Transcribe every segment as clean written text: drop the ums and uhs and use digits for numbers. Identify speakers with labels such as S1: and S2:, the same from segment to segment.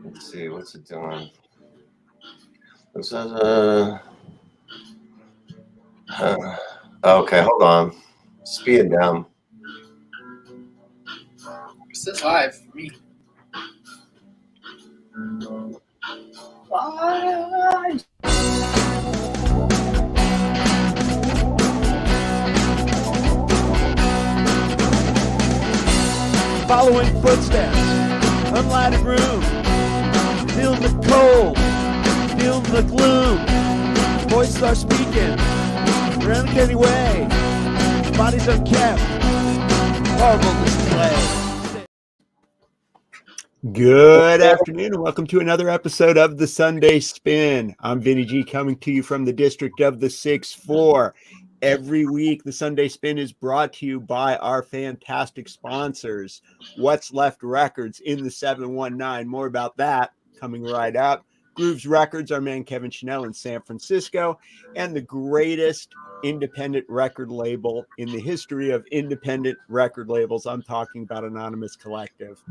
S1: Let's see, what's it doing? This is okay, hold on. Speed it down.
S2: It says live for me. Live.
S3: Following footsteps, unlighted room, feeling the cold, feeling the gloom. Voices are speaking, around the way, bodies unkept, horrible display. Good afternoon and welcome to another episode of the Sunday Spin. I'm Vinny G coming to you from the district of the 6-4. Every week, the Sunday Spin is brought to you by our fantastic sponsors, What's Left Records in the 719. More about that coming right up. Grooves Records, our man Kevin Chanel in San Francisco, and the greatest independent record label in the history of independent record labels. I'm talking about Anonymous Collective.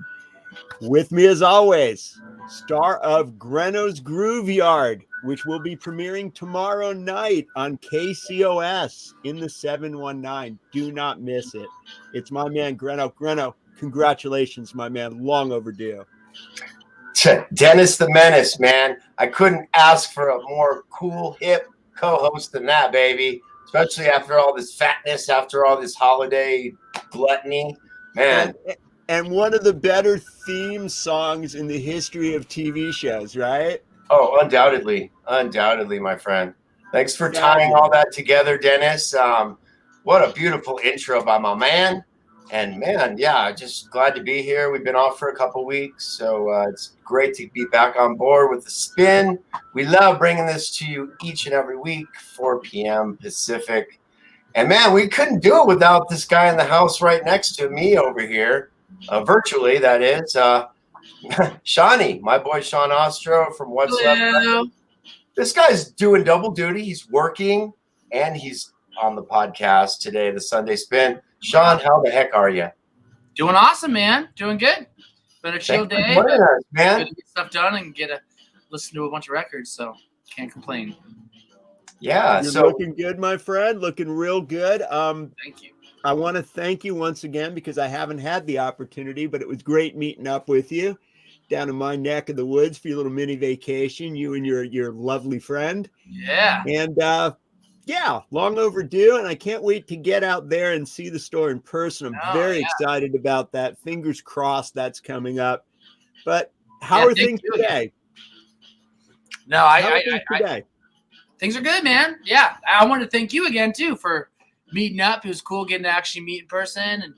S3: With me, as always, star of Greno's Groove Yard, which will be premiering tomorrow night on KCOS in the 719. Do not miss it. It's my man, Greno. Greno, congratulations, my man. Long overdue.
S1: Dennis the Menace, man. I couldn't ask for a more cool, hip co-host than that, baby. Especially after all this fatness, after all this holiday gluttony. Man.
S3: And one of the better theme songs in the history of TV shows, right?
S1: Oh, undoubtedly, my friend. Thanks for tying all that together, Dennis. What a beautiful intro by my man. And man, yeah, just glad to be here. We've been off for a couple weeks, so it's great to be back on board with the Spin. We love bringing this to you each and every week, 4 p.m. Pacific. And man, we couldn't do it without this guy in the house right next to me over here, virtually, that is. Shawnee, my boy Sean Ostrow from What's Left. This guy's doing double duty. He's working and he's on the podcast today, the Sunday Spin. Sean, how the heck are you?
S2: Doing awesome, man. Doing good. Been a chill day, but
S1: man.
S2: Good to get stuff done and listen to a bunch of records, so can't complain.
S1: Yeah,
S3: you're looking good, my friend. Looking real good.
S2: Thank you.
S3: I want to thank you once again because I haven't had the opportunity, but it was great meeting up with you down in my neck of the woods for your little mini vacation, you and your lovely friend.
S2: Yeah.
S3: And yeah, long overdue. And I can't wait to get out there and see the store in person. I'm very excited about that. Fingers crossed that's coming up. But how are things today?
S2: No, things are good, man. Yeah. I want to thank you again too for meeting up. It was cool getting to actually meet in person and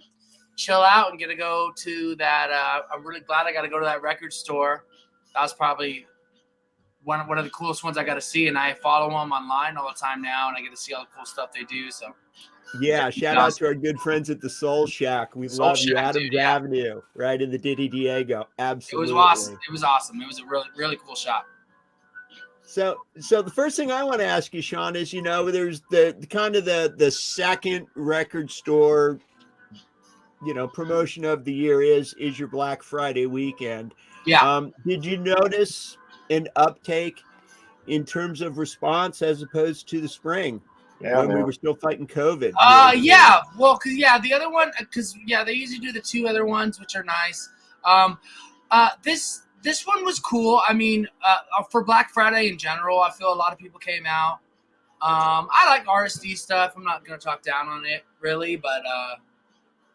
S2: chill out and get to go to that. I'm really glad I got to go to that record store. That was probably one of the coolest ones I got to see, and I follow them online all the time now, and I get to see all the cool stuff they do. So,
S3: yeah, shout out to our good friends at the Soul Shack. We love you, Adams Avenue, right in the Diddy Diego. Absolutely,
S2: it was awesome. It was awesome. It was a really, really cool shop.
S3: So the first thing I want to ask you, Sean, is there's the kind of the second record store, promotion of the year is your Black Friday weekend.
S2: Yeah.
S3: Did you notice an uptake in terms of response as opposed to the spring when we were still fighting COVID?
S2: Yeah. Well, the other one, they usually do the two other ones, which are nice. This one was cool. I mean, for Black Friday in general, I feel a lot of people came out. I like RSD stuff. I'm not going to talk down on it really, but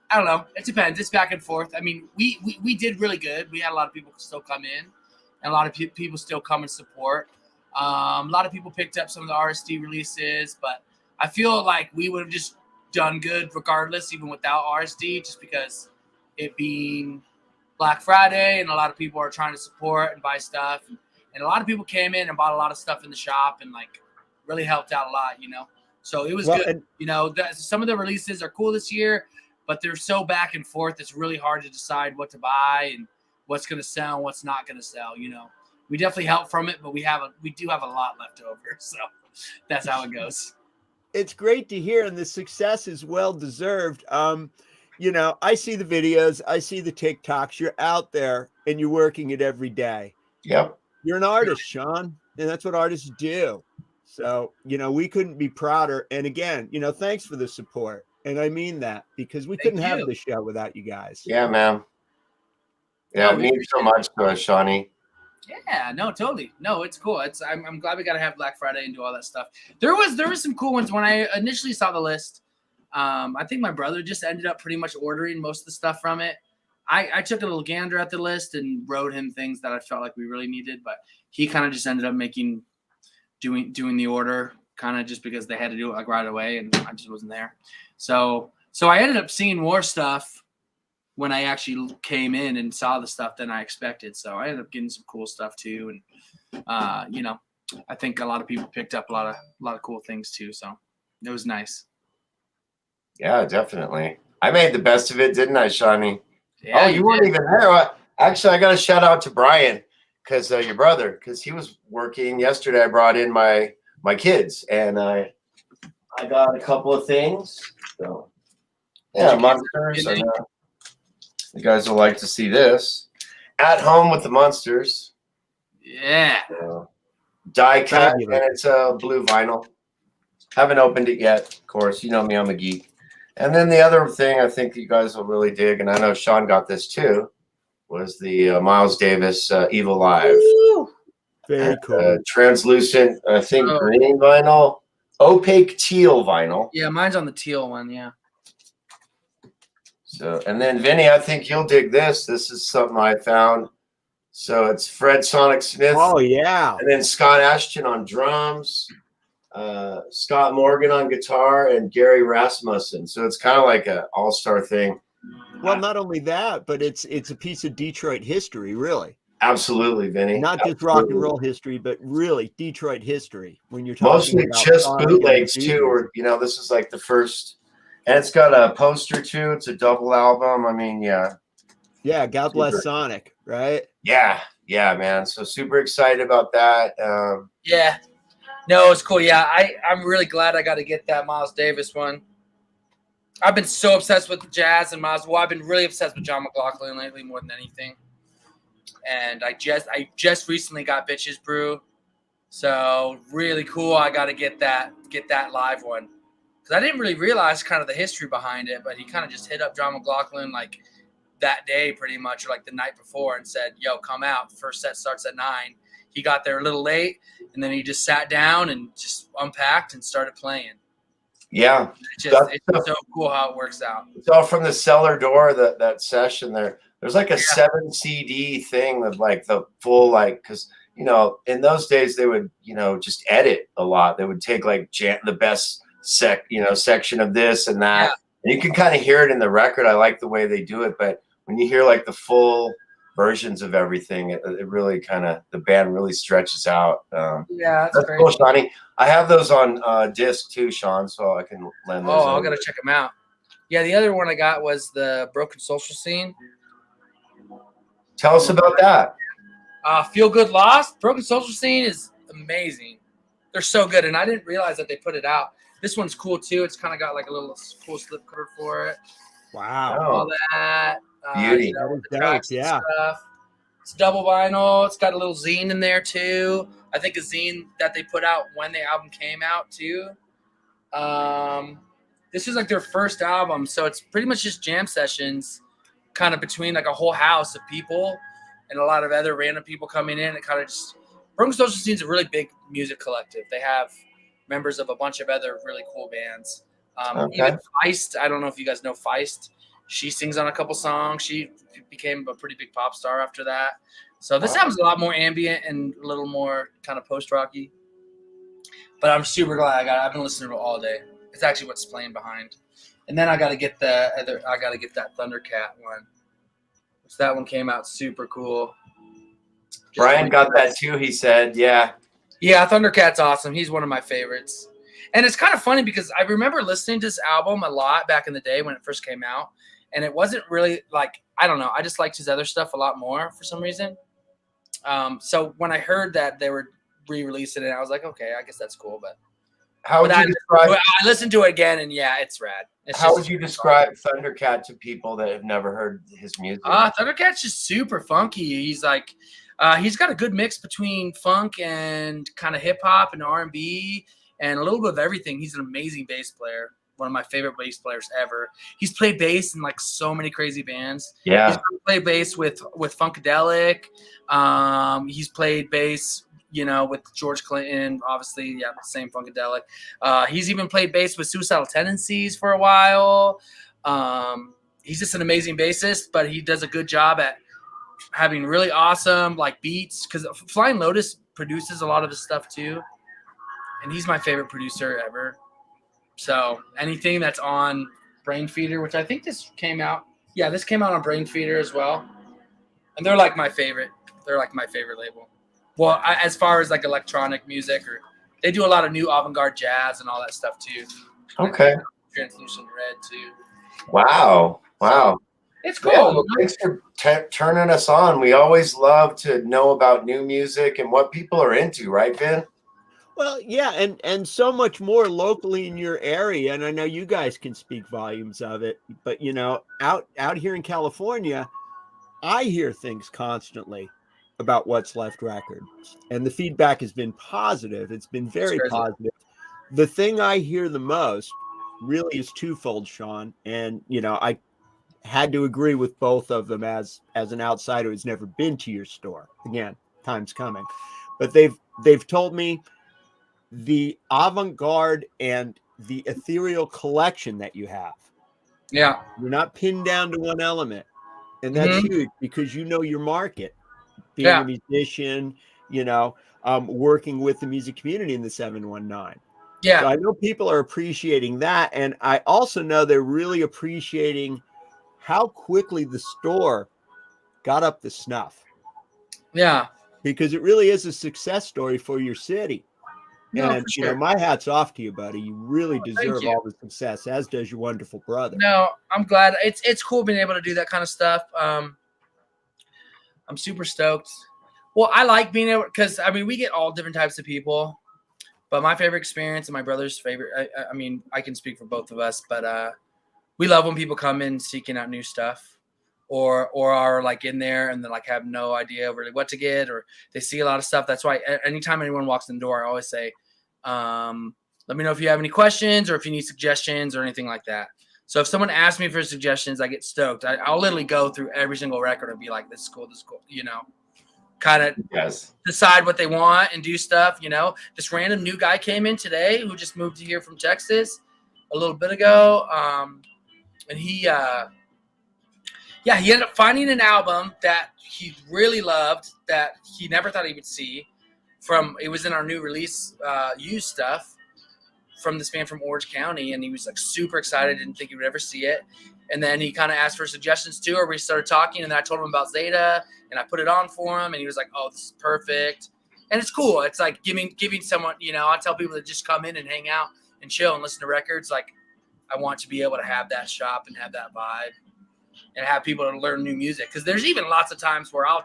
S2: I don't know. It depends. It's back and forth. I mean, we did really good. We had a lot of people still come in, and a lot of people still come and support. A lot of people picked up some of the RSD releases, but I feel like we would have just done good regardless, even without RSD, just because it being Black Friday and a lot of people are trying to support and buy stuff. And a lot of people came in and bought a lot of stuff in the shop and really helped out a lot, So it was good. Some of the releases are cool this year, but they're so back and forth. It's really hard to decide what to buy and what's going to sell and what's not going to sell. We definitely help from it, but we do have a lot left over. So that's how it goes.
S3: It's great to hear. And the success is well-deserved. you know, I see the videos, I see the TikToks. You're out there and you're working it every day.
S1: Yep.
S3: You're an artist, Sean, and that's what artists do. So, you know, we couldn't be prouder. And again, you know, thanks for the support. And I mean that because we couldn't have the show without you guys.
S1: Yeah, man. Yeah,
S2: No,
S1: it means so much to us, Shawnee.
S2: Yeah, no, totally. No, it's cool. I'm glad we got to have Black Friday and do all that stuff. There was some cool ones when I initially saw the list. I think my brother just ended up pretty much ordering most of the stuff from it. I took a little gander at the list and wrote him things that I felt like we really needed, but he kind of just ended up doing the order kind of just because they had to do it like right away, and I just wasn't there. So I ended up seeing more stuff when I actually came in and saw the stuff than I expected. So I ended up getting some cool stuff too, and you know, I think a lot of people picked up a lot of cool things too. So it was nice.
S1: Yeah, definitely. I made the best of it, didn't I, Shawnee?
S2: Yeah,
S1: oh, you weren't even there. Actually, I got a shout out to Brian because your brother, because he was working yesterday. I brought in my kids, and I got a couple of things. So yeah, monsters. I know. You guys will like to see this. At Home with the Monsters.
S2: Yeah.
S1: Die cut, and it's a blue vinyl. Haven't opened it yet, of course. You know me, I'm a geek. And then the other thing I think you guys will really dig, and I know Sean got this too, was the Miles Davis Evil Live.
S3: Very cool.
S1: Translucent, I think green vinyl, opaque teal vinyl.
S2: Yeah, mine's on the teal one, yeah.
S1: So, and then Vinny, I think you'll dig this. This is something I found. So it's Fred Sonic Smith.
S3: Oh, yeah.
S1: And then Scott Ashton on drums. Scott Morgan on guitar, and Gary Rasmussen. So it's kind of like an all-star thing.
S3: Well, not only that, but it's a piece of Detroit history, really.
S1: Absolutely, Vinny.
S3: Not just rock and roll history, but really Detroit history. When you're talking
S1: mostly
S3: about
S1: just bootlegs too, or you know, this is like the first, and it's got a poster too. It's a double album. I mean, yeah.
S3: Yeah, God bless Sonic, right?
S1: Yeah, man. So super excited about that.
S2: Yeah. No, it's cool. Yeah, I'm really glad I got to get that Miles Davis one. I've been so obsessed with jazz and Miles. Well, I've been really obsessed with John McLaughlin lately more than anything. And I just recently got Bitches Brew, so really cool. I got to get that live one because I didn't really realize kind of the history behind it, but he kind of just hit up John McLaughlin like that day pretty much, or like the night before, and said, "Yo, come out. The first set starts at 9." He got there a little late, and then he just sat down and just unpacked and started playing.
S1: Yeah,
S2: it's so cool how it works out.
S1: It's all from the cellar door. That session there. There's like a 7 CD thing of like the full because you know in those days they would just edit a lot. They would take like the best section of this and that, and you can kind of hear it in the record. I like the way they do it, but when you hear like the full versions of everything, it really kind of the band really stretches out.
S2: That's great.
S1: Cool, Shawnee. I have those on disc too, Sean, so I can lend those.
S2: I gotta check them out. Yeah, the other one I got was the Broken Social Scene.
S1: Tell us about that.
S2: Feel Good Lost. Broken Social Scene is amazing. They're so good, and I didn't realize that they put it out. This one's cool too. It's kind of got like a little cool slip cover for it.
S3: Wow.
S2: All that.
S1: Beauty.
S2: Stuff. It's double vinyl. It's got a little zine in there too. I think a zine that they put out when the album came out too. This is like their first album, so it's pretty much just jam sessions, kind of between like a whole house of people and a lot of other random people coming in. It kind of just Broken Social Scene is a really big music collective. They have members of a bunch of other really cool bands. Even Feist. I don't know if you guys know Feist. She sings on a couple songs. She became a pretty big pop star after that. So this album's a lot more ambient and a little more kind of post-rocky. But I'm super glad I got it. I've been listening to it all day. It's actually what's playing behind. And then I got to get that Thundercat one. So that one came out super cool.
S1: Brian got that too, he said. Yeah,
S2: Thundercat's awesome. He's one of my favorites. And it's kind of funny because I remember listening to this album a lot back in the day when it first came out. And it wasn't really like, I don't know, I just liked his other stuff a lot more for some reason. So when I heard that they were re-releasing it, I was like, okay, I guess that's cool. But
S1: How would you describe?
S2: I listened to it again, and yeah, it's rad.
S1: How would you describe Thundercat to people that have never heard his music?
S2: Thundercat's just super funky. He's like, he's got a good mix between funk and kind of hip hop and R&B and a little bit of everything. He's an amazing bass player. One of my favorite bass players ever. He's played bass in like so many crazy bands.
S1: Yeah.
S2: He's played bass with Funkadelic. He's played bass, with George Clinton, obviously, yeah, same Funkadelic. He's even played bass with Suicidal Tendencies for a while. He's just an amazing bassist, but he does a good job at having really awesome like beats, because Flying Lotus produces a lot of his stuff too, and he's my favorite producer ever. So anything that's on Brain Feeder, which I think this came out on Brain Feeder as well, and they're like my favorite. They're like my favorite label. Well, as far as like electronic music, or they do a lot of new avant-garde jazz and all that stuff too.
S1: Okay.
S2: Translucent Red too.
S1: Wow. So
S2: it's cool.
S1: Yeah, well, thanks for turning us on. We always love to know about new music and what people are into, right, Vin?
S3: Well, yeah, and so much more locally in your area, and I know you guys can speak volumes of it, but out here in California, I hear things constantly about What's Left Records, and the feedback has been positive. It's been very positive. The thing I hear the most really is twofold, Sean, and I had to agree with both of them as an outsider who's never been to your store. Again, time's coming, but they've told me the avant-garde and the ethereal collection that you have.
S2: Yeah.
S3: You're not pinned down to one element. And that's huge, because your market, being a musician, working with the music community in the 719.
S2: Yeah.
S3: So I know people are appreciating that. And I also know they're really appreciating how quickly the store got up to snuff.
S2: Yeah.
S3: Because it really is a success story for your city.
S2: No,
S3: and
S2: sure.
S3: My hat's off to you, buddy. You really deserve all the success, as does your wonderful brother.
S2: No, I'm glad. It's cool being able to do that kind of stuff. I'm super stoked. Well, I like being able, because we get all different types of people, but my favorite experience and my brother's favorite, I can speak for both of us, but we love when people come in seeking out new stuff, or are like in there and then like have no idea really what to get, or they see a lot of stuff. That's why anytime anyone walks in the door, I always say, let me know if you have any questions or if you need suggestions or anything like that. So if someone asks me for suggestions, I get stoked. I'll literally go through every single record and be like, this is cool, kind of decide what they want and do stuff. This random new guy came in today who just moved here from Texas a little bit ago. And he ended up finding an album that he really loved, that he never thought he would see. It was in our new release, used stuff from this band from Orange County, and he was like super excited, didn't think he would ever see it. And then he kind of asked for suggestions too, or we started talking, and then I told him about Zeta, and I put it on for him, and he was like, "Oh, this is perfect." And it's cool. It's like giving someone, I tell people to just come in and hang out and chill and listen to records. Like, I want to be able to have that shop and have that vibe and have people to learn new music. Because there's even lots of times where I'll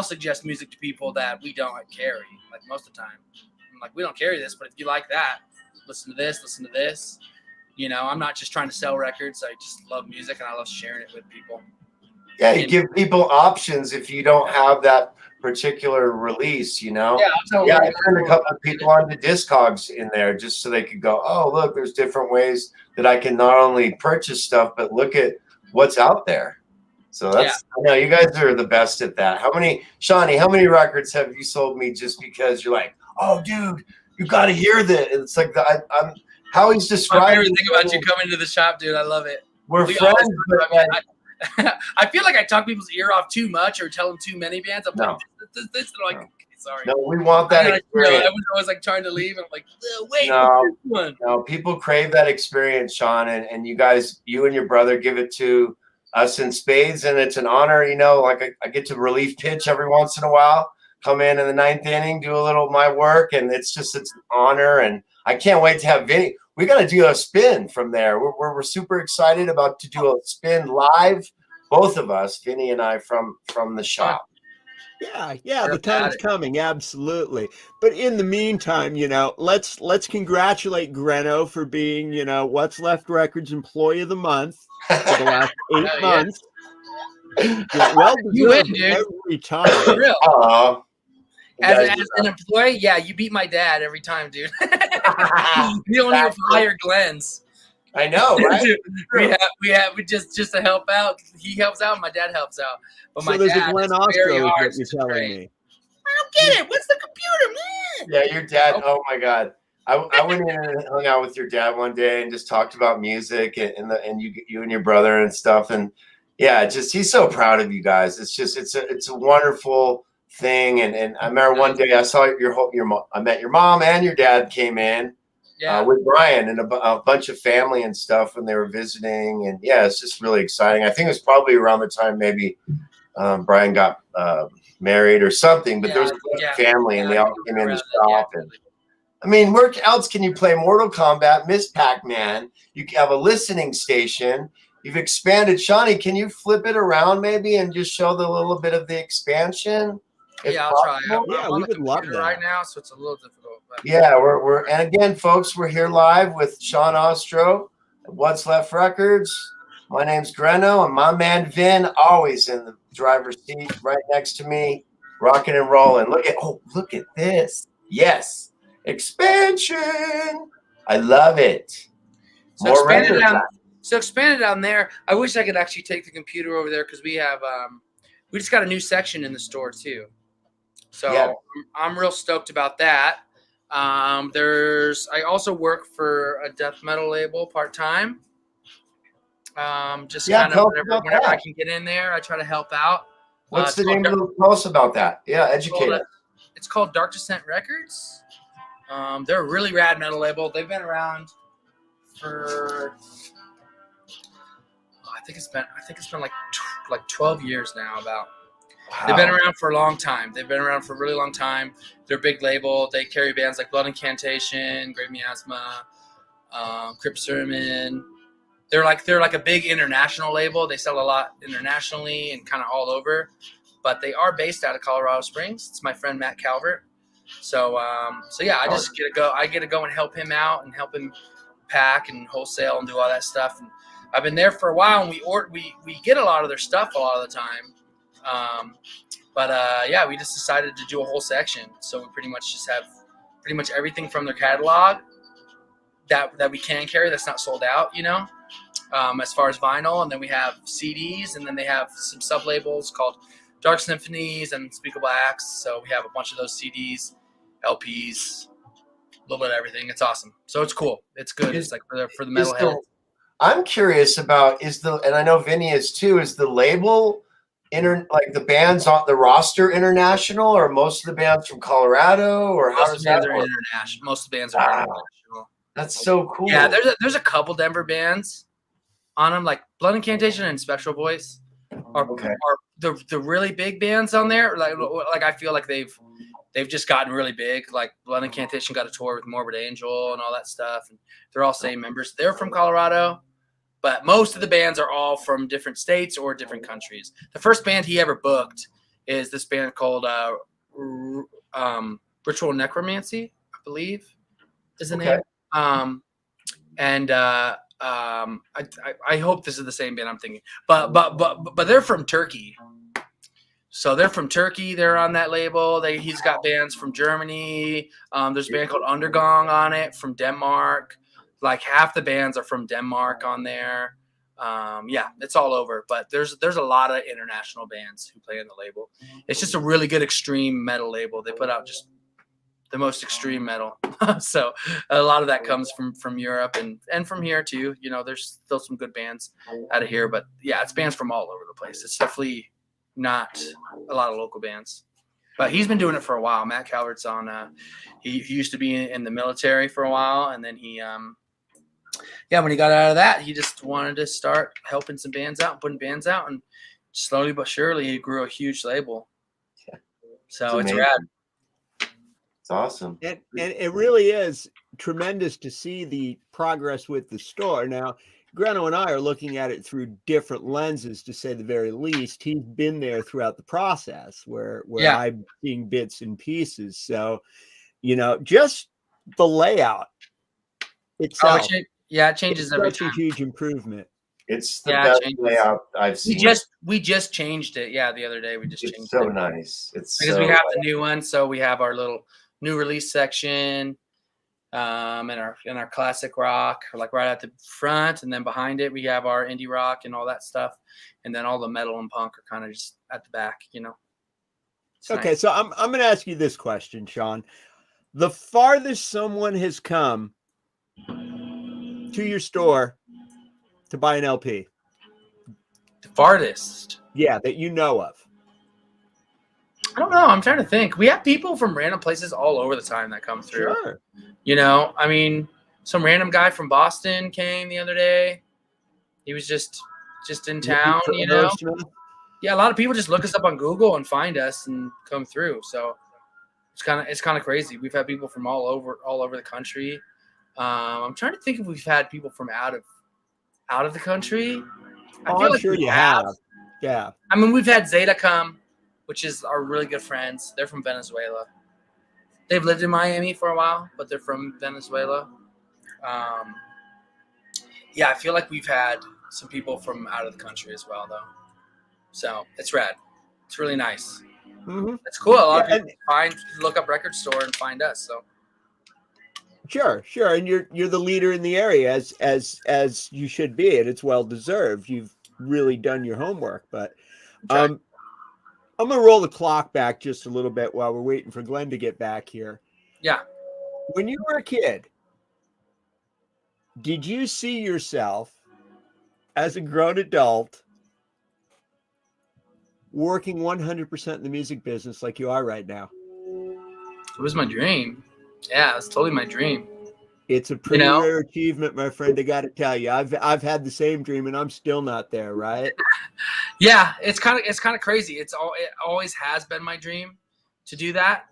S2: suggest music to people that we don't carry. Like most of the time, I'm like, we don't carry this, but if you like that, listen to this. I'm not just trying to sell records. I just love music and I love sharing it with people.
S1: Yeah, you give people options if you don't have that particular release, Yeah, I turned a couple of people onto Discogs in there just so they could go, oh, look, there's different ways that I can not only purchase stuff, but look at what's out there. So that's, you guys are the best at that. Shawnee, how many records have you sold me just because you're like, oh, dude, you got to hear this? It's like, I'm how he's describing.
S2: My favorite thing about you coming to the shop, dude. I love it.
S1: We're friends.
S2: I feel like I talk people's ear off too much or tell them too many bands. I'm like, this. I'm like, okay, sorry.
S1: No, we want that experience.
S2: I was always like trying to leave, and I'm like, wait.
S1: No, people crave that experience, Sean, and you guys, you and your brother give it to us in spades, and it's an honor. Like I get to relief pitch every once in a while, come in the ninth inning, do a little of my work, and it's an honor, and I can't wait to have Vinny. We got to do a spin from there. We're super excited to do a spin live, both of us, Vinny and I, from the shop.
S3: Yeah, the time's coming, absolutely. But in the meantime, let's congratulate Greno for being, What's Left Records Employee of the Month for the last 8 months. Well deserved every time.
S2: For real.
S1: Oh,
S2: as an employee, yeah, you beat my dad every time, dude. You don't even hire Glenn's.
S1: I know, right?
S2: we just to help out. He helps out, my dad helps out. But
S3: so
S2: my
S3: there's
S2: dad
S3: a Glenn Ostrow, is what you're telling me.
S2: I don't get it. What's the computer, man?
S1: Yeah, your dad. Oh my God. I went in and hung out with your dad one day and just talked about music and you and your brother and stuff. And yeah, just he's so proud of you guys. It's a wonderful thing. And I remember one day I saw I met your mom and your dad came in with Brian and a bunch of family and stuff when they were visiting. And yeah, it's just really exciting. I think it was probably around the time maybe Brian got married or something, but there was a family and they all came in to stop. And I mean, where else can you play Mortal Kombat, Miss Pac-Man? You have a listening station. You've expanded. Shawnee, can you flip it around maybe and just show the little bit of the expansion?
S2: Yeah, I'll try.
S3: Yeah, we would love that
S2: right now, so it's a little difficult. But.
S1: Yeah, we're and again, folks, we're here live with Sean Ostrow at What's Left Records. My name's Greno, and my man Vin always in the driver's seat right next to me, rocking and rolling. Look at this. Yes. Expansion. I love it.
S2: So expanded down there. I wish I could actually take the computer over there because we have we just got a new section in the store too. So I'm real stoked about that. I also work for a death metal label part-time. Just kind of whenever I can get in there, I try to help out.
S1: What's the name of the tell us about that? Yeah, educate us.
S2: It's called Dark Descent Records. They're a really rad metal label. They've been around for I think it's been like 12 years now about. Wow. They've been around for a long time. They've been around for a really long time. They're a big label. They carry bands like Blood Incantation, Grave Miasma, Crypt Sermon. They're like a big international label. They sell a lot internationally and kind of all over. But they are based out of Colorado Springs. It's my friend Matt Calvert. So yeah, I just get to go. I get to go and help him out and help him pack and wholesale and do all that stuff. And I've been there for a while, and we get a lot of their stuff a lot of the time. Yeah, we just decided to do a whole section. So we pretty much just have pretty much everything from their catalog that we can carry that's not sold out, as far as vinyl. And then we have CDs, and then they have some sub labels called Dark Symphonies and Unspeakable Acts. So we have a bunch of those CDs, LPs, a little bit of everything. It's awesome. So it's cool. It's good. It's like for the metalheads.
S1: I'm curious about and I know Vinny is too, is the label like the bands on the roster international, or most of the bands from Colorado, or how does that work?
S2: International. Most of the bands are international.
S1: That's so cool.
S2: Yeah, there's a couple Denver bands on them, like Blood Incantation and Spectral Voice are the really big bands on there. Like I feel like they've just gotten really big. Like Blood Incantation got a tour with Morbid Angel and all that stuff, and they're all same members. They're from Colorado. But most of the bands are all from different states or different countries. The first band he ever booked is this band called Ritual Necromancy, I believe, is the name. I hope this is the same band I'm thinking. But they're from Turkey. So they're from Turkey. They're on that label. He's got bands from Germany. There's a band called Undergong on it from Denmark. Like half the bands are from Denmark on there. Yeah, it's all over. But there's a lot of international bands who play on the label. It's just a really good extreme metal label. They put out just the most extreme metal. So a lot of that comes from Europe and from here too. There's still some good bands out of here. But yeah, it's bands from all over the place. It's definitely not a lot of local bands. But he's been doing it for a while. Matt Calvert's on. He used to be in the military for a while, and then he when he got out of that, he just wanted to start helping some bands out, putting bands out, and slowly but surely he grew a huge label. Yeah. So it's rad.
S1: It's awesome.
S3: And it really is tremendous to see the progress with the store. Now, Greno and I are looking at it through different lenses, to say the very least. He's been there throughout the process, where I'm seeing bits and pieces. So, just the layout itself.
S2: It changes every time.
S3: Such a huge improvement.
S1: It's the best layout I've seen.
S2: We just changed it. Yeah, the other day we just changed it.
S1: It's so nice. It's
S2: because we have the new one, so we have our little new release section, in our classic rock, like right at the front, and then behind it we have our indie rock and all that stuff, and then all the metal and punk are kind of just at the back. It's
S3: okay,
S2: nice.
S3: so I'm going to ask you this question, Sean. The farthest someone has come to your store to buy an LP?
S2: The farthest?
S3: Yeah, that you know of.
S2: I don't know. I'm trying to think. We have people from random places all over the time that come through.
S3: Sure.
S2: I mean, some random guy from Boston came the other day. He was just in town, Yeah, a lot of people just look us up on Google and find us and come through. So it's kind of crazy. We've had people from all over the country. I'm trying to think if we've had people from out of the country.
S3: I'm sure you have. Yeah.
S2: I mean, we've had Zeta come, which is our really good friends. They're from Venezuela. They've lived in Miami for a while, but they're from Venezuela. Yeah, I feel like we've had some people from out of the country as well, though. So it's rad. It's really nice.
S3: Mm-hmm.
S2: It's cool. A lot of people look up Record Store and find us. So
S3: sure, and you're the leader in the area, as you should be, and it's well deserved. You've really done your homework. But I'm gonna roll the clock back just a little bit while we're waiting for Glenn to get back here.
S2: Yeah.
S3: When you were a kid, did you see yourself as a grown adult working 100% in the music business like you are right now?
S2: It was my dream. Yeah, it's totally my dream.
S3: It's a pretty rare achievement, my friend. I got to tell you, I've had the same dream, and I'm still not there. Right?
S2: Yeah, it's kind of crazy. It always has been my dream to do that.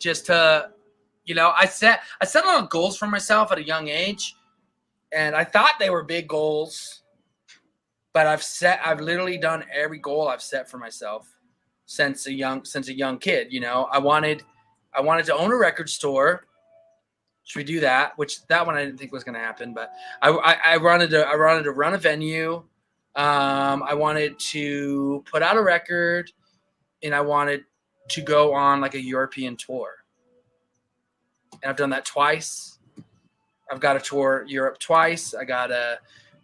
S2: Just to, I set a lot of goals for myself at a young age, and I thought they were big goals. But I've literally done every goal I've set for myself since a young kid. I wanted to own a record store. Should we do that? Which that one I didn't think was going to happen, but I wanted to run a venue. I wanted to put out a record, and I wanted to go on like a European tour. And I've done that twice. I've got to tour Europe twice.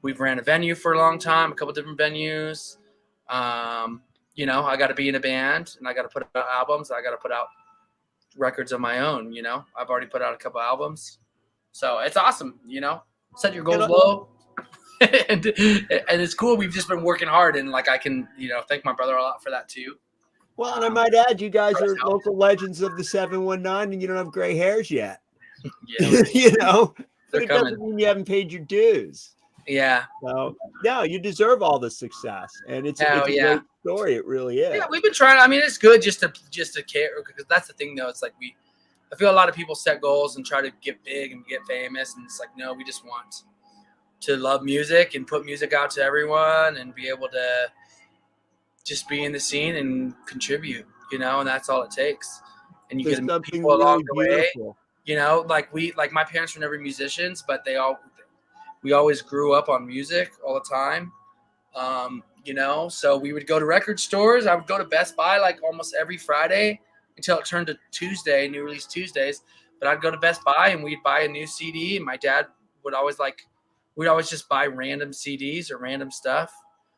S2: We've ran a venue for a long time, a couple different venues. I got to be in a band, and I got to put out albums. I got to put out records of my own. I've already put out a couple albums, so it's awesome. Set your goals low, and it's cool. We've just been working hard, and like I can, thank my brother a lot for that too.
S3: Well, and I might add, you guys are local legends of the 719, and you don't have gray hairs yet.
S2: Yeah,
S3: but it doesn't mean you haven't paid your dues.
S2: Yeah.
S3: So, no, you deserve all the success, and it's a great story. It really is.
S2: Yeah, we've been trying. I mean, it's good just to care, because that's the thing, though. It's like I feel a lot of people set goals and try to get big and get famous, and it's like, no, we just want to love music and put music out to everyone and be able to just be in the scene and contribute, and that's all it takes. And you get to meet people along the way. Like my parents were never musicians, but we always grew up on music all the time. So we would go to record stores. I would go to Best Buy like almost every Friday until it turned to Tuesday, new release Tuesdays. But I'd go to Best Buy and we'd buy a new CD, and my dad would always we'd always just buy random CDs or random stuff.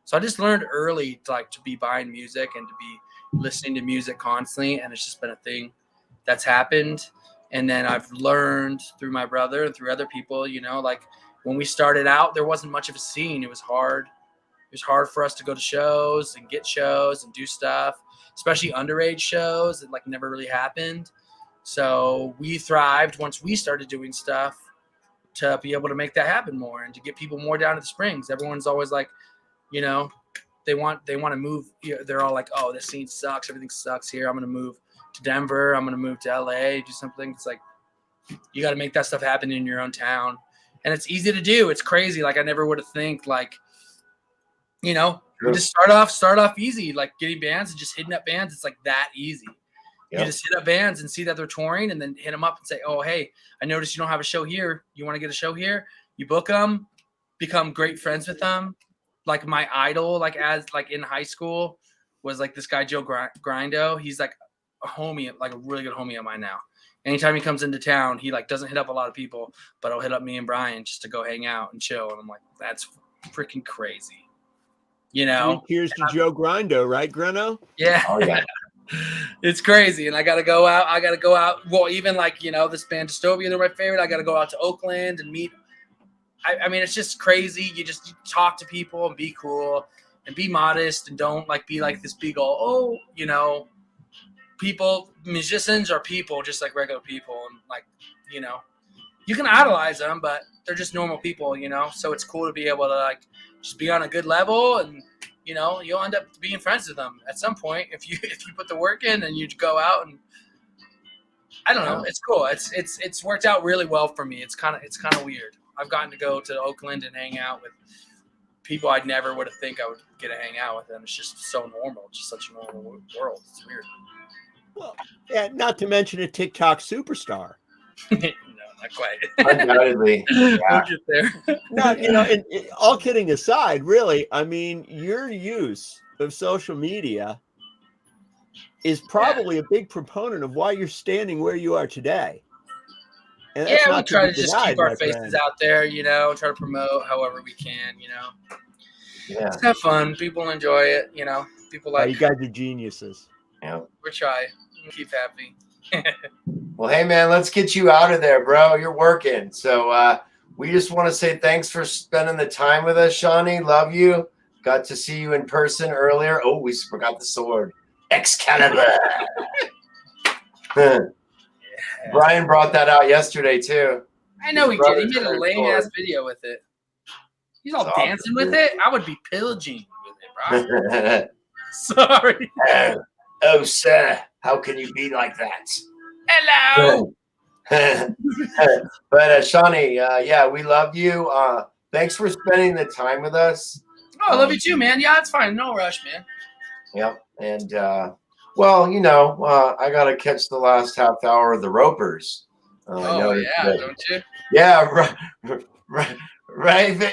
S2: So I just learned early to be buying music and to be listening to music constantly, and it's just been a thing that's happened. And then I've learned through my brother and through other people, when we started out, there wasn't much of a scene. It was hard. It was hard for us to go to shows and get shows and do stuff, especially underage shows. It never really happened. So we thrived once we started doing stuff to be able to make that happen more and to get people more down to the Springs. Everyone's always they want to move. They're all like, oh, this scene sucks. Everything sucks here. I'm going to move to Denver. I'm going to move to LA, do something. It's like, you got to make that stuff happen in your own town. and it's easy to do. It's crazy. Like I never would have think like, you know,
S1: True.
S2: we just start off easy, like getting bands and just hitting up bands. It's like that easy.
S1: Yep.
S2: You just hit up bands and see that they're touring, and then hit them up and say, "Oh, hey, I noticed you don't have a show here. You want to get a show here?" You book them, become great friends with them. Like my idol, like in high school, was like this guy Joe Grindo. He's like a homie, like a really good homie of mine now. Anytime he comes into town, he like doesn't hit up a lot of people, but he'll hit up me and Brian just to go hang out and chill. And I'm like, that's freaking crazy. You know,
S3: Cheers to Joe Grindo, right, Greno?
S2: Yeah.
S1: Oh, yeah.
S2: It's crazy. And I got to go out. Well, even like, you know, this band Dystopia, they're my favorite. I got to go out to Oakland and meet. I mean, it's just crazy. You talk to people and be cool and be modest and don't like be like this big old, you know, people, musicians are people just like regular people. And like, you know, you can idolize them, but they're just normal people, you know? So it's cool to be able to like just be on a good level, and, you know, you'll end up being friends with them at some point if you put the work in and you go out, and I don't know. It's cool. It's worked out really well for me. It's kind of weird. I've gotten to go to Oakland and hang out with people I'd never would have think I would get to hang out with them. It's just so normal. It's just such a normal world. It's weird.
S3: Well, yeah, not to mention a TikTok superstar.
S2: No, not quite.
S1: Undoubtedly. Yeah.
S2: We'll get there.
S3: No, you know, and all kidding aside, really, I mean, your use of social media is probably a big proponent of why you're standing where you are today. And that's
S2: we try to just keep our faces
S3: friend.
S2: out there, you know, try to promote however we can, you know.
S1: Yeah.
S2: It's have fun. People enjoy it, you know. People like
S3: you guys are geniuses.
S1: Yeah.
S2: we try. Keep happy.
S1: Well, hey, man, let's get you out of there, bro. You're working. So we just want to say thanks for spending the time with us, Shawnee. Love you. Got to see you in person earlier. Oh, we forgot the sword. Excalibur. Brian brought that out yesterday, too.
S2: I know he did. He made a
S1: Brother's
S2: lame ass video with it. He's all dancing with it. I would be pillaging with it, bro. Sorry.
S1: Oh, sir, how can you be like that?
S2: Hello.
S1: But Shawnee, yeah, we love you. Thanks for spending the time with us.
S2: Oh, I love you too, man. Yeah, it's fine. No rush, man.
S1: Yep. And well, you know, I gotta catch the last half hour of the Ropers.
S2: Oh yeah, don't you?
S1: Yeah, right.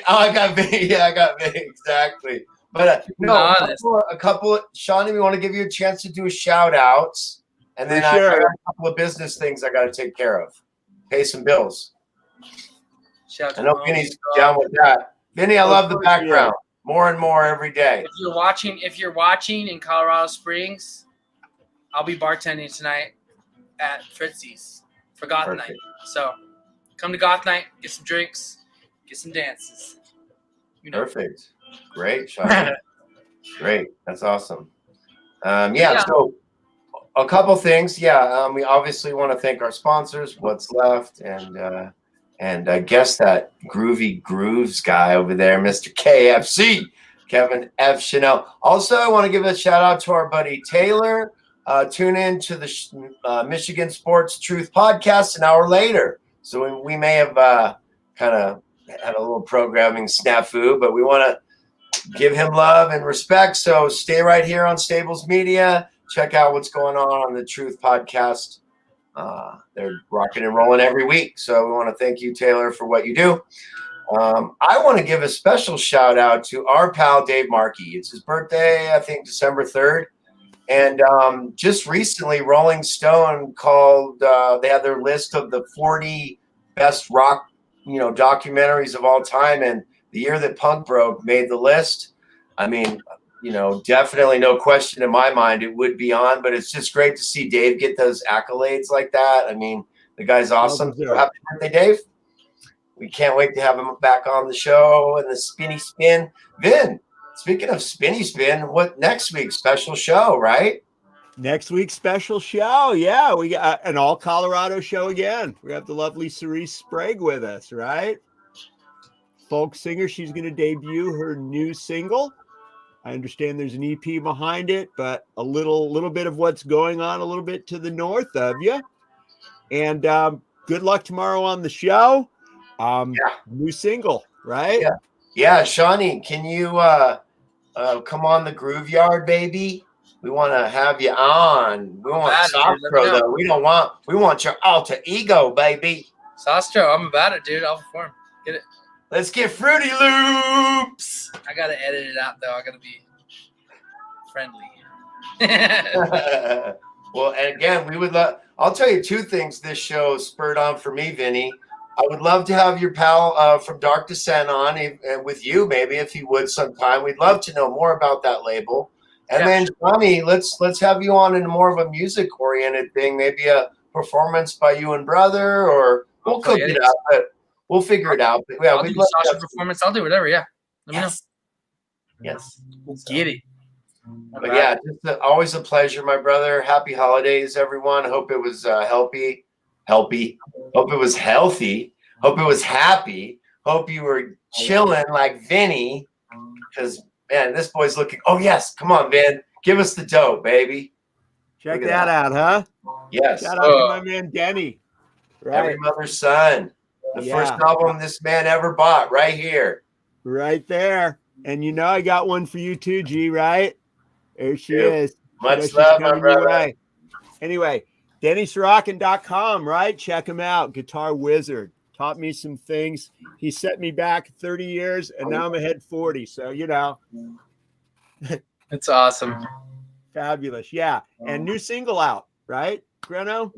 S1: Oh, I got Vinny. Yeah, I got Vinny. Exactly. But no, a couple. Shawnee, we want to give you a chance to do a shout outs, and then I got a couple of business things I got to take care of. Pay some bills.
S2: Shout
S1: I know Vinny's down with that. Vinny, I love the background. More and more every day.
S2: If you're watching in Colorado Springs, I'll be bartending tonight at Fritzy's for Goth Night. So come to Goth Night, get some drinks, get some dances. You know.
S1: Perfect. Great, Shawnee. Great. That's awesome. So a couple things. We obviously want to thank our sponsors, What's Left, and I guess that Groovy Grooves guy over there, Mr. KFC, Kevin F. Chanel. Also, I want to give a shout out to our buddy Taylor. Tune in to the Michigan Sports Truth podcast an hour later. So we may have kind of had a little programming snafu, but we want to give him love and respect. So stay right here on Stables Media. Check out what's going on the Truth podcast. They're rocking and rolling every week. So we want to thank you, Taylor, for what you do. I want to give a special shout out to our pal, Dave Markey. It's his birthday, I think, December 3rd. And just recently, Rolling Stone they had their list of the 40 best rock, documentaries of all time. And the year that punk broke made the list. I mean, definitely no question in my mind it would be on, but it's just great to see Dave get those accolades like that. I mean, the guy's awesome. So happy birthday, Dave. We can't wait to have him back on the show and the Spinny Spin. Vin, speaking of Spinny Spin, what next week? Special show, right?
S3: Next week's special show. Yeah, we got an all Colorado show again. We have the lovely Cerise Sprague with us, right? Folk singer. She's going to debut her new single. I understand there's an EP behind it, but a little bit of what's going on a little bit to the north of you. And good luck tomorrow on the show. New single, right?
S1: Yeah, Shawnee, can you come on the Groove Yard, baby? We want to have you on. We want Ostrow, though. We want your alter ego, baby.
S2: Ostrow, I'm about it, dude. I'll perform. Get it.
S1: Let's get Fruity Loops.
S2: I gotta edit it out, though. I gotta be friendly.
S1: Well, and again, we would love. I'll tell you two things this show spurred on for me, Vinny. I would love to have your pal from Dark Descent on, and with you, maybe if you would sometime. We'd love to know more about that label. And then, Johnny, let's have you on in more of a music-oriented thing, maybe a performance by you and brother, or we'll cook it up. But we'll figure it out. But yeah,
S2: I'll do a social performance. I'll do whatever. Yeah. Let me know.
S1: Yes.
S2: We'll get it.
S1: But yeah, just always a pleasure, my brother. Happy holidays, everyone. Hope it was healthy. Hope it was healthy. Hope it was happy. Hope you were chilling like Vinny. Because, man, this boy's looking. Oh, yes. Come on, Vin. Give us the dope, baby.
S3: Check that out, huh?
S1: Yes.
S3: Shout out to my man, Denny.
S1: Right. Every Mother's Son. The first album this man ever bought right here.
S3: Right there. And you know I got one for you too, G, right? There she is.
S1: Much love, my brother.
S3: Anyway, DennySorokin.com, right? Check him out. Guitar wizard. Taught me some things. He set me back 30 years, and now I'm ahead 40. So, you know.
S2: It's awesome.
S3: Fabulous. Yeah. And new single out, right, Greno?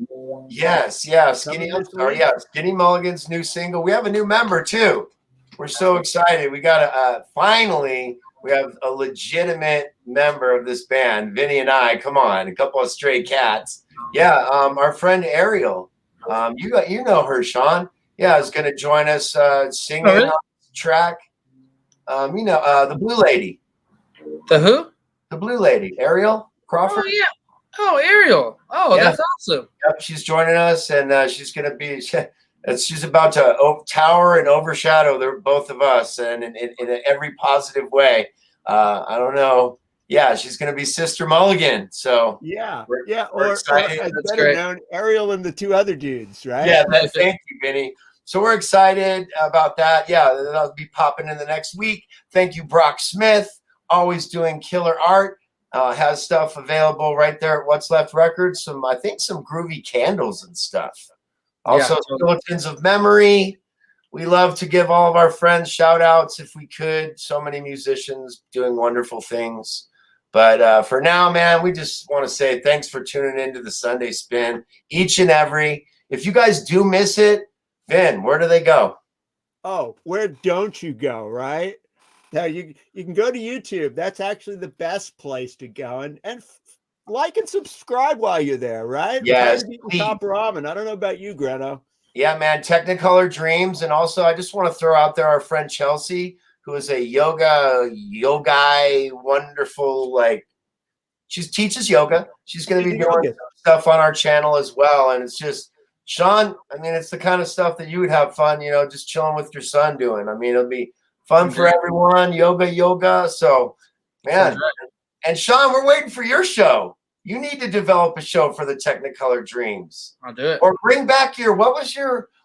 S1: Yes. Skinny Mulligan's new single. We have a new member, too. We're so excited. We got finally, we have a legitimate member of this band, Vinny and I. Come on, a couple of stray cats. Yeah, our friend Ariel. You know her, Sean. Yeah, is going to join us singing on the track. The Blue Lady.
S2: The who?
S1: The Blue Lady, Ariel Crawford.
S2: Oh yeah. Oh, Ariel. Oh, yeah. That's awesome.
S1: Yep, she's joining us, and she's going to be. She's about to tower and overshadow both of us, and in every positive way. I don't know. Yeah, she's going to be Sister Mulligan. So
S3: or as better known, Ariel and the two other dudes, right?
S1: Yeah, thank you, Vinny. So we're excited about that. Yeah, that'll be popping in the next week. Thank you, Brock Smith, always doing killer art. Has stuff available right there at What's Left Records. I think some groovy candles and stuff. Also, Skeletons of Memory. We love to give all of our friends shout outs if we could. So many musicians doing wonderful things. But for now, man, we just want to say thanks for tuning into the Sunday Spin each and every. If you guys do miss it, Vin, where do they go?
S3: Oh, where don't you go, right? Now you can go to YouTube. That's actually the best place to go. And like and subscribe while you're there, right?
S1: Yes.
S3: Top ramen. I don't know about you, Greno.
S1: Yeah, man. Technicolor Dreams. And also, I just want to throw out there our friend Chelsea, who is a yoga, wonderful, she teaches yoga. She's going to be doing stuff on our channel as well. And it's just, Sean, I mean, it's the kind of stuff that you would have fun, just chilling with your son doing. I mean, it'll be fun for everyone. Yoga. So, man. And Sean, we're waiting for your show. You need to develop a show for the Technicolor Dreams.
S2: I'll do it.
S1: Or bring back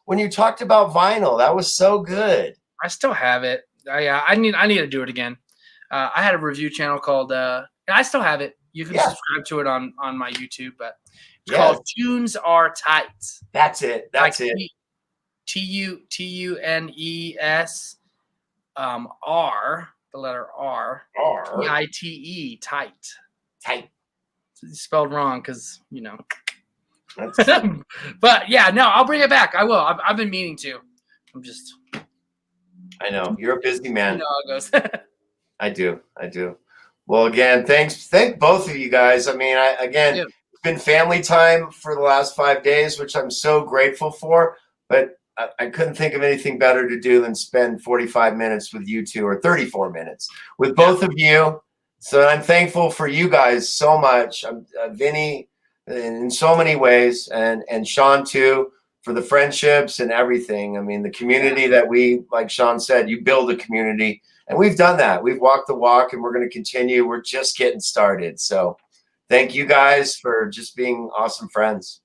S1: when you talked about vinyl? That was so good.
S2: I still have it. I need to do it again. I had a review channel called, and I still have it. You can subscribe to it on my YouTube, but it's called Tunes Are Tight.
S1: That's it. That's it.
S2: TUNES R. The letter R. TITE, tight.
S1: Tight.
S2: It's spelled wrong because, But yeah, no, I'll bring it back. I will. I've been meaning to.
S1: I know. You're a busy man.
S2: You know how it goes.
S1: I do. Well, again, thank both of you guys. I mean, it's been family time for the last 5 days, which I'm so grateful for. But I couldn't think of anything better to do than spend 45 minutes with you two, or 34 minutes with both of you. So I'm thankful for you guys so much. Vinny, in so many ways, and Sean too, for the friendships and everything. I mean, the community that we, like Sean said, you build a community, and we've done that. We've walked the walk, and we're going to continue. We're just getting started. So thank you guys for just being awesome friends.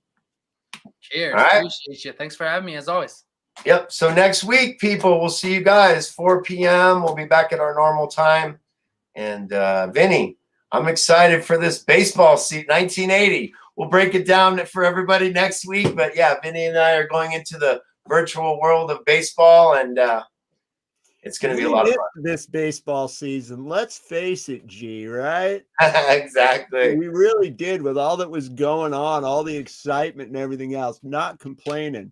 S2: Cheers. All right. Appreciate you. Thanks for having me, as always.
S1: Yep. So next week, people, we'll see you guys 4 p.m. We'll be back at our normal time. And Vinny, I'm excited for this baseball seat 1980. We'll break it down for everybody next week. But yeah, Vinny and I are going into the virtual world of baseball, and it's going to be a lot of fun.
S3: This baseball season, let's face it, G, right?
S1: Exactly.
S3: We really did, with all that was going on, all the excitement and everything else, not complaining.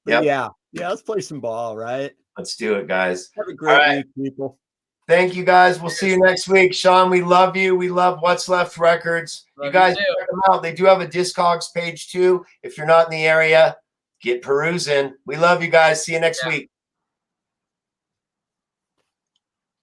S3: But yeah, let's play some ball, right?
S1: Let's do it, guys.
S3: Have a great week, people.
S1: Thank you, guys. We'll see you next week. Sean, we love you. We love What's Left Records. You guys check them out. They do have a Discogs page too. If you're not in the area, get perusing. We love you guys. See you next week.